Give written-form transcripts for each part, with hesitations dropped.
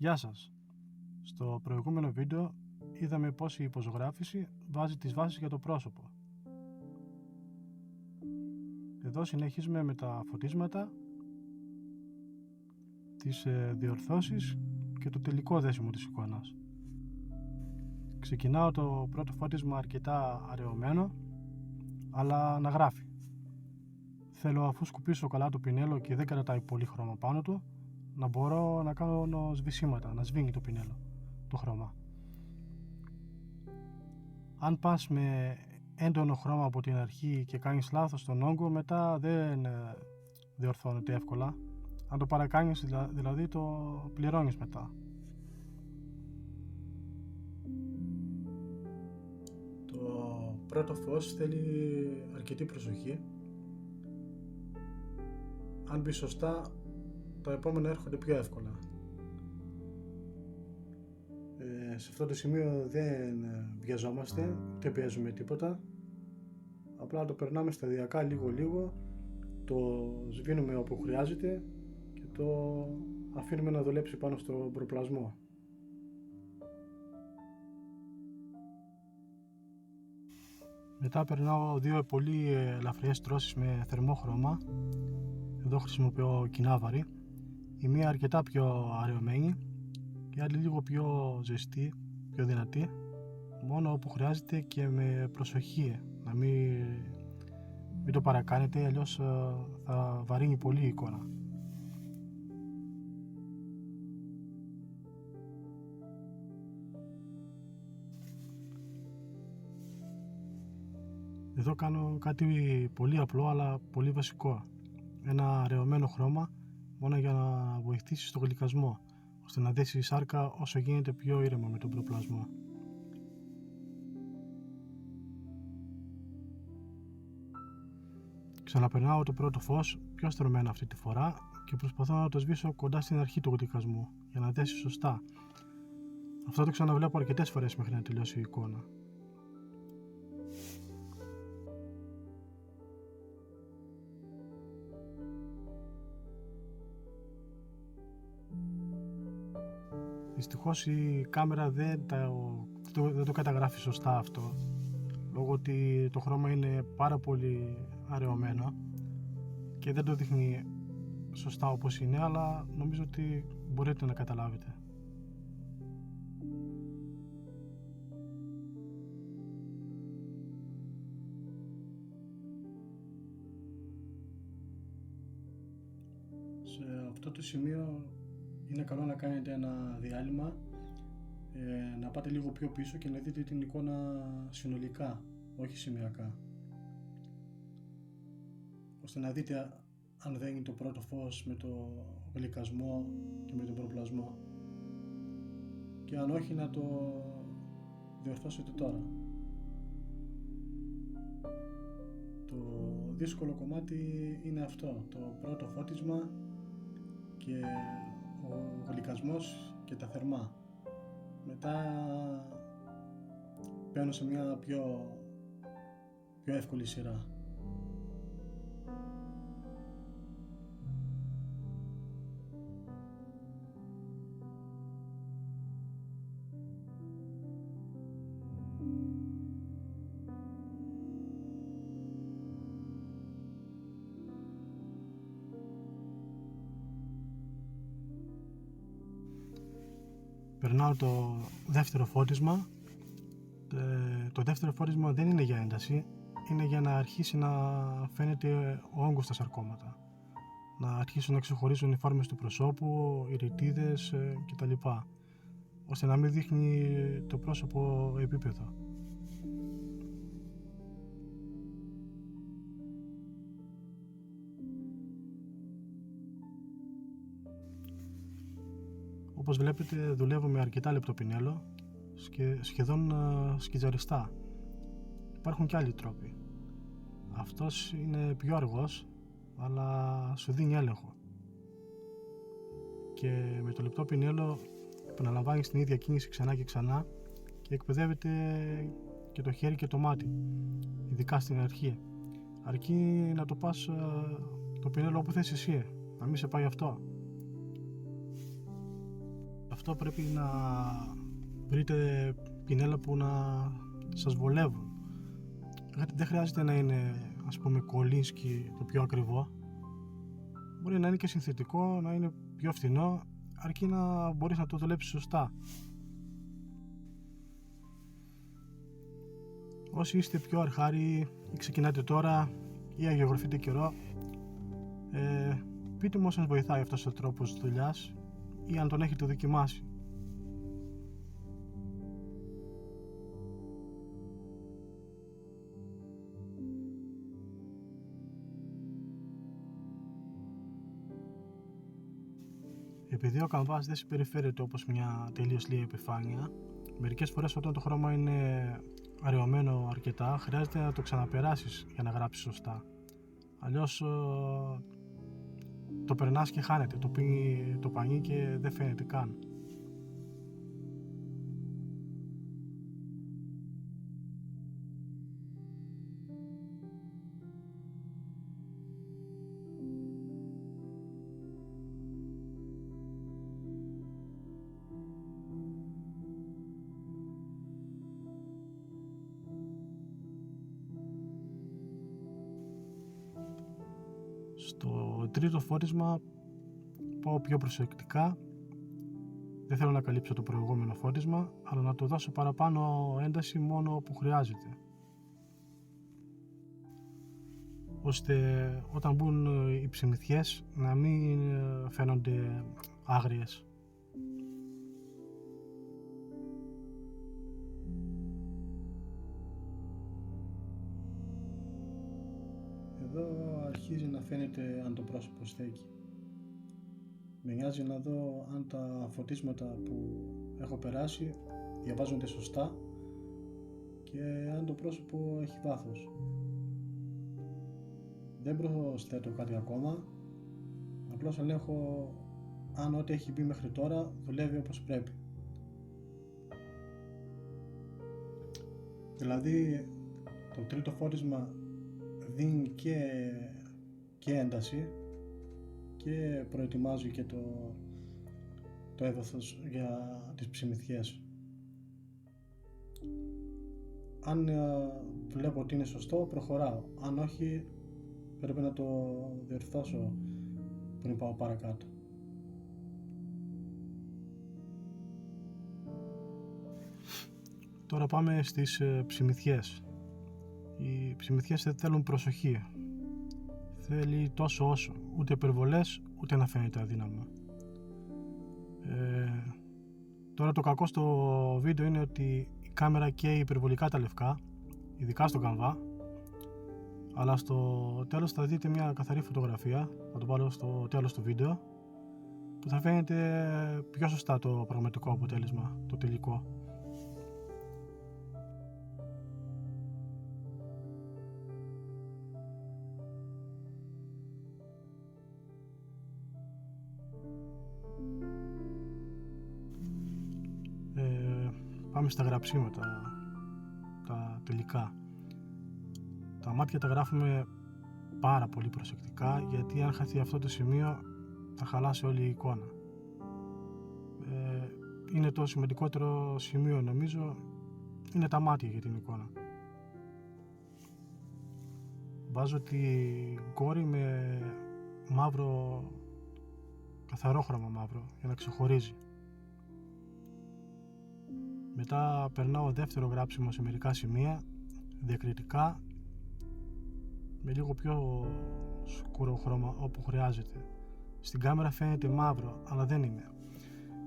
Γεια σας. Στο προηγούμενο βίντεο είδαμε πως η υποζωγράφηση βάζει τις βάσεις για το πρόσωπο. Εδώ συνεχίζουμε με τα φωτίσματα, τις διορθώσεις και το τελικό δέσιμο της εικόνας. Ξεκινάω το πρώτο φώτισμα αρκετά αραιωμένο, αλλά να γράφει. Θέλω, αφού σκουπίσω καλά το πινέλο και δεν κρατάει πολύ χρώμα πάνω του, να μπορώ να κάνω σβησίματα, να σβήνει το πινέλο το χρώμα. Αν πας με έντονο χρώμα από την αρχή και κάνεις λάθος στον όγκο, μετά δεν διορθώνεται εύκολα. Αν το παρακάνεις δηλαδή, το πληρώνεις μετά. Το πρώτο φως θέλει αρκετή προσοχή. Αν μπει σωστά, τα επόμενα έρχονται πιο εύκολα. Σε αυτό το σημείο δεν βιαζόμαστε, ούτε πιέζουμε τίποτα. Απλά το περνάμε σταδιακά λίγο, το σβήνουμε όπου χρειάζεται και το αφήνουμε να δουλέψει πάνω στο προπλασμό. Μετά περνάω δύο πολύ ελαφριές τρώσεις με θερμό χρώμα. Εδώ χρησιμοποιώ κινάβαρη. Η μία αρκετά πιο αραιωμένη και η άλλη λίγο πιο ζεστή, πιο δυνατή, μόνο όπου χρειάζεται και με προσοχή, να μην το παρακάνετε, αλλιώς θα βαρύνει πολύ η εικόνα. Εδώ κάνω κάτι πολύ απλό αλλά πολύ βασικό. Ένα αραιωμένο χρώμα, μόνο για να βοηθήσει στο γλυκασμό, ώστε να δέσει η σάρκα όσο γίνεται πιο ήρεμα με τον προπλασμό. Ξαναπερνάω το πρώτο φως πιο στρωμένο αυτή τη φορά και προσπαθώ να το σβήσω κοντά στην αρχή του γλυκασμού για να δέσει σωστά. Αυτό το ξαναβλέπω αρκετές φορές μέχρι να τελειώσει η εικόνα. Δυστυχώς η κάμερα δεν το καταγράφει σωστά αυτό, λόγω ότι το χρώμα είναι πάρα πολύ αραιωμένο και δεν το δείχνει σωστά όπως είναι, αλλά νομίζω ότι μπορείτε να καταλάβετε. Σε αυτό το σημείο είναι καλό να κάνετε ένα διάλειμμα, να πάτε λίγο πιο πίσω και να δείτε την εικόνα συνολικά, όχι σημειακά, ώστε να δείτε αν δένει το πρώτο φως με το γλυκασμό και με τον προπλασμό, και αν όχι να το διορθώσετε τώρα. Το δύσκολο κομμάτι είναι αυτό, το πρώτο φώτισμα και ο γλυκασμός και τα θερμά. Μετά μπαίνω σε μια πιο εύκολη σειρά. Περνάω το δεύτερο φώτισμα. Το δεύτερο φώτισμα δεν είναι για ένταση, είναι για να αρχίσει να φαίνεται ο όγκος στα σαρκώματα, να αρχίσουν να ξεχωρίζουν οι φόρμες του προσώπου, οι ρητίδες κτλ, ώστε να μην δείχνει το πρόσωπο επίπεδο. Όπως βλέπετε, δουλεύω με αρκετά λεπτό πινέλο, σχεδόν σκιτζαριστά. Υπάρχουν και άλλοι τρόποι. Αυτός είναι πιο αργός, αλλά σου δίνει έλεγχο. Και με το λεπτό πινέλο επαναλαμβάνεις την ίδια κίνηση ξανά και ξανά και εκπαιδεύεται και το χέρι και το μάτι, ειδικά στην αρχή. Αρκεί να το πας το πινέλο όπου θες εσύ, να μην σε πάει αυτό. αυτό πρέπει να βρείτε πινέλα που να σας βολεύουν. Δεν χρειάζεται να είναι, ας πούμε, κολίνσκι το πιο ακριβό. Μπορεί να είναι και συνθετικό, να είναι πιο φθηνό, αρκεί να μπορείς να το δουλέψεις σωστά. Όσοι είστε πιο αρχάριοι ή ξεκινάτε τώρα ή αγιογραφείτε καιρό, πείτε μου όσον βοηθάει αυτός ο τρόπος δουλειάς ή αν τον έχετε δοκιμάσει. Επειδή ο καμβάς δεν συμπεριφέρεται όπως μια τελείως λία επιφάνεια, μερικές φορές όταν το χρώμα είναι αραιωμένο αρκετά, χρειάζεται να το ξαναπεράσεις για να γράψεις σωστά. Αλλιώς το περνάς και χάνεται, το πίνει το πανί και δεν φαίνεται καν. Στο τρίτο φώτισμα πάω πιο προσεκτικά. Δεν θέλω να καλύψω το προηγούμενο φώτισμα, αλλά να το δώσω παραπάνω ένταση μόνο όπου χρειάζεται, ώστε όταν μπουν οι ψημιθιές να μην φαίνονται άγριες. Εδώ αρχίζει να φαίνεται αν το πρόσωπο στέκει. Με νοιάζει να δω αν τα φωτίσματα που έχω περάσει διαβάζονται σωστά και αν το πρόσωπο έχει βάθος. Δεν προσθέτω κάτι ακόμα, απλώς ελέγχω αν ό,τι έχει μπει μέχρι τώρα δουλεύει όπως πρέπει. Δηλαδή το τρίτο φώτισμα δίνει και ένταση και προετοιμάζει και το έδαφος για τις ψημιθιές. Αν βλέπω ότι είναι σωστό, προχωράω. Αν όχι, πρέπει να το διορθώσω πριν πάω παρακάτω. Τώρα πάμε στις ψημιθιές. Οι ψημιθιές δεν θέλουν προσοχή. Θέλει τόσο όσο, ούτε υπερβολές, ούτε να φαίνεται αδύναμο. Τώρα το κακό στο βίντεο είναι ότι η κάμερα καίει υπερβολικά τα λευκά, ειδικά στο καμβά, αλλά στο τέλος θα δείτε μια καθαρή φωτογραφία, θα το βάλω στο τέλος του βίντεο, που θα φαίνεται πιο σωστά το πραγματικό αποτέλεσμα, το τελικό. Πάμε στα γραψίματα, τα τελικά. Τα μάτια τα γράφουμε πάρα πολύ προσεκτικά, γιατί αν χαθεί αυτό το σημείο θα χαλάσει όλη η εικόνα. Είναι το σημαντικότερο σημείο, νομίζω, είναι τα μάτια για την εικόνα. Βάζω την κόρη με μαύρο, καθαρόχρωμα μαύρο, για να ξεχωρίζει. Μετά περνάω δεύτερο γράψιμο σε μερικά σημεία, διακριτικά, με λίγο πιο σκούρο χρώμα όπου χρειάζεται. Στην κάμερα φαίνεται μαύρο, αλλά δεν είναι.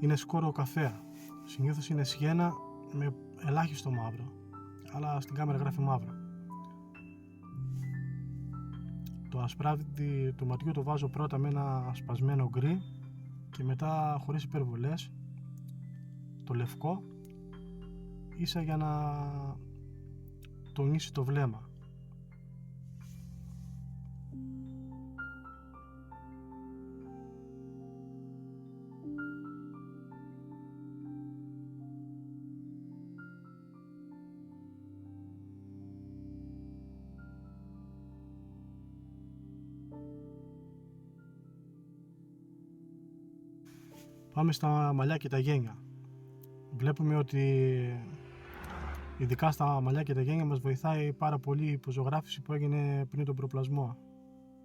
Είναι σκούρο καφέ. Συνήθως είναι σιένα με ελάχιστο μαύρο, αλλά στην κάμερα γράφει μαύρο. Το ασπράδι του ματιού το βάζω πρώτα με ένα σπασμένο γκρι και μετά, χωρίς υπερβολές, το λευκό, ίσα για να τονίσει το βλέμμα. Πάμε στα μαλλιά και τα γένια. Βλέπουμε ότι ειδικά στα μαλλιά και τα γένια μας βοηθάει πάρα πολύ η υποζωγράφηση που έγινε πριν τον προπλασμό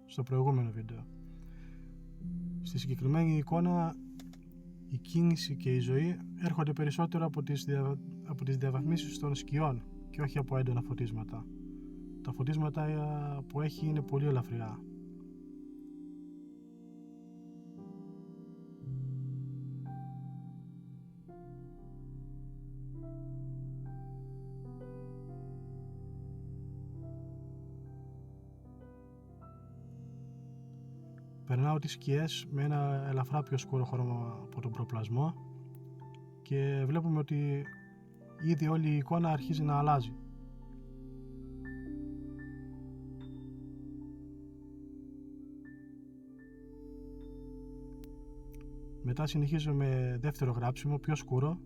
στο προηγούμενο βίντεο. Στη συγκεκριμένη εικόνα η κίνηση και η ζωή έρχονται περισσότερο από τις διαβαθμίσεις των σκιών και όχι από έντονα φωτίσματα. Τα φωτίσματα που έχει είναι πολύ ελαφριά. Περνάω τις σκιές με ένα ελαφρά πιο σκούρο χρώμα από τον προπλασμό και βλέπουμε ότι ήδη όλη η εικόνα αρχίζει να αλλάζει. Μετά συνεχίζω με δεύτερο γράψιμο πιο σκούρο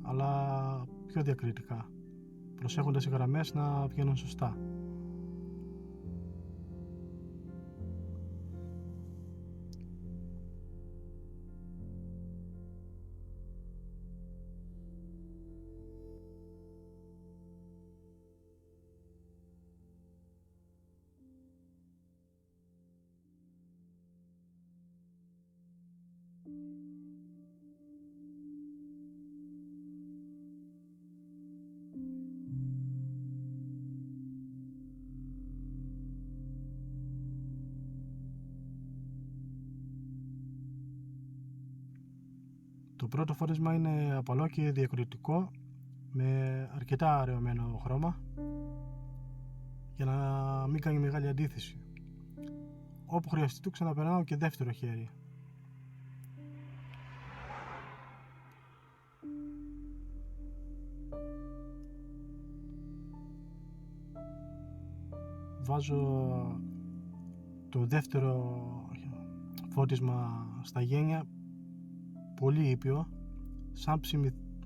αλλά πιο διακριτικά, προσέχοντας οι γραμμές να βγαίνουν σωστά. Το πρώτο φόρεσμα είναι απαλό και διακριτικό με αρκετά αραιωμένο χρώμα για να μην κάνει μεγάλη αντίθεση. Όπου χρειαστεί του ξαναπερνάω και δεύτερο χέρι. Βάζω το δεύτερο φώτισμα στα γένια πολύ ήπιο,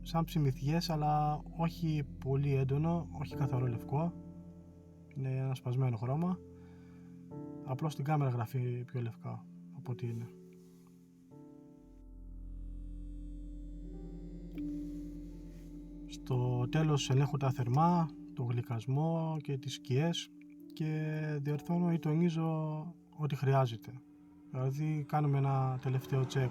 σαν ψημιθιές, αλλά όχι πολύ έντονο, όχι καθαρό λευκό. Είναι ένα σπασμένο χρώμα, απλώς στην κάμερα γράφει πιο λευκά από ό,τι είναι. Στο τέλος ελέγχω τα θερμά, το γλυκασμό και τις σκιές και διορθώνω ή τονίζω ό,τι χρειάζεται. Δηλαδή κάνουμε ένα τελευταίο check.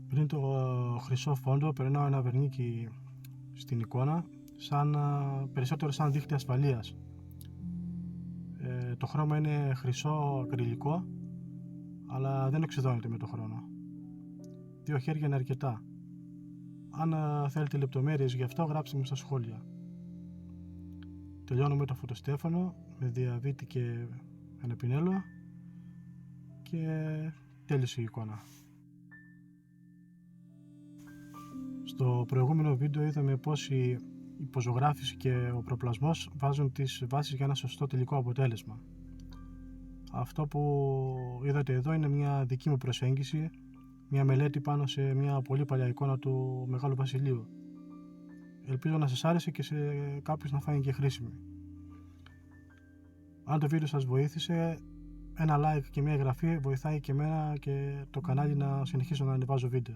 Πριν το χρυσό φόντο περνάω ένα βερνίκι στην εικόνα, περισσότερο σαν δίχτυ ασφαλείας. Το χρώμα είναι χρυσό ακριλικό, αλλά δεν οξυδώνεται με το χρόνο. 2 χέρια είναι αρκετά. Αν θέλετε λεπτομέρειες γι' αυτό, γράψτε μου στα σχόλια. Τελειώνω με το φωτοστέφανο, με διαβήτη και ένα πινέλο και τέλειωσε η εικόνα. Στο προηγούμενο βίντεο είδαμε πως η υποζωγράφηση και ο προπλασμός βάζουν τις βάσεις για ένα σωστό τελικό αποτέλεσμα. Αυτό που είδατε εδώ είναι μια δική μου προσέγγιση, μια μελέτη πάνω σε μια πολύ παλιά εικόνα του Μεγάλου Βασιλείου. Ελπίζω να σας άρεσε και σε κάποιους να φάνηκε χρήσιμη. Αν το βίντεο σας βοήθησε, ένα like και μια εγγραφή βοηθάει και εμένα και το κανάλι να συνεχίσω να ανεβάζω βίντεο.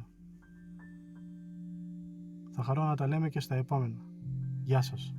Θα χαρώ να τα λέμε και στα επόμενα. Γεια σας.